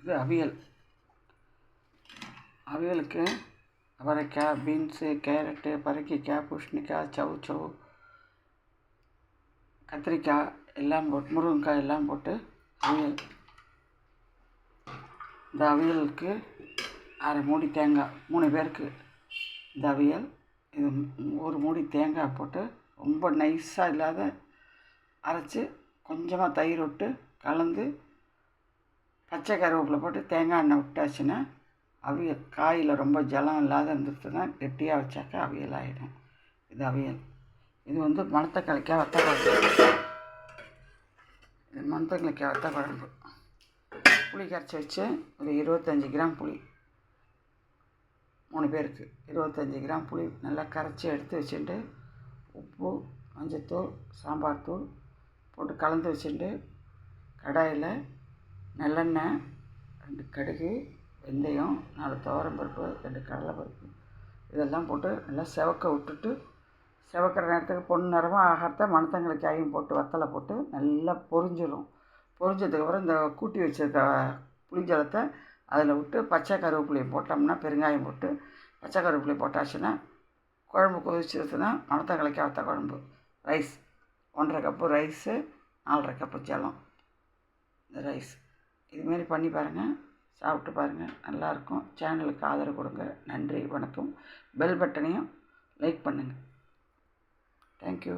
இது அவியல். அவியலுக்கு அவரைக்காய், beans, carrot, பரங்கிக்காய், பூசணிக்காய், சௌசௌ, கத்திரிக்காய் எல்லாம் போட்டு, முருங்கைக்காய் எல்லாம் போட்டு அவியல். இந்த அவியலுக்கு அரை மூடி தேங்காய், 3 பேருக்கு இந்த அவியல். இது 1 மூடி தேங்காய் போட்டு ரொம்ப நைஸாக இல்லாத அரைச்சி கொஞ்சமாக தயிர் விட்டு கலந்து பச்சை கருவேப்பிலை போட்டு தேங்காய் எண்ணெய் விட்டாச்சுன்னா அவியல். காயில் ரொம்ப ஜலம் இல்லாத இருந்துச்சுன்னா கெட்டியாக வச்சாக்கா அவியல் ஆகிடும். இது அவியல். இது வந்து மணத்தக்காளிக்காய் வத்த குழம்பு. இது மணத்தக்காளிக்காய் வத்த குழம்பு. புளி கரைச்சி வச்சு ஒரு 25 கிராம் புளி, 3 பேருக்கு 25 கிராம் புளி நல்லா கரைச்சி எடுத்து வச்சுட்டு உப்பு, மஞ்சத்தூள், சாம்பார் தூள் போட்டு கலந்து வச்சுட்டு கடாயில் நல்லெண்ணெய், 2 கடுகு, வெந்தயம், 4 துவரம்பருப்பு, 2 கடலைப்பருப்பு இதெல்லாம் போட்டு நல்லா செவக்க விட்டுட்டு, செவக்கிற நேரத்துக்கு பொண்ணு நிறமாக ஆகிறத மணத்தக்காளிக்காயும் போட்டு வத்தலை போட்டு நல்லா பொரிஞ்சிடும். பொரிஞ்சதுக்கப்புறம் இந்த கூட்டி வச்சிருக்க புளி ஜலத்தை அதில் விட்டு பச்சை கருவேப்பிலையை போட்டோம்னா, பெருங்காயம் போட்டு பச்சை கருவேப்பிலையை போட்டாச்சுன்னா குழம்பு கொதிச்சிருச்சுன்னா மணத்தக்காளிக்காய் வத்த குழம்பு. ரைஸ் 1½ கப்பு ரைஸு, 4½ கப்பு ஜலம். இந்த ரைஸ் இதுமாரி பண்ணி பாருங்கள், சாப்பிட்டு பாருங்கள், நல்லாயிருக்கும். சேனலுக்கு ஆதரவு கொடுங்க. நன்றி, வணக்கம். பெல் பட்டனையும் லைக் பண்ணுங்கள். தேங்க்யூ.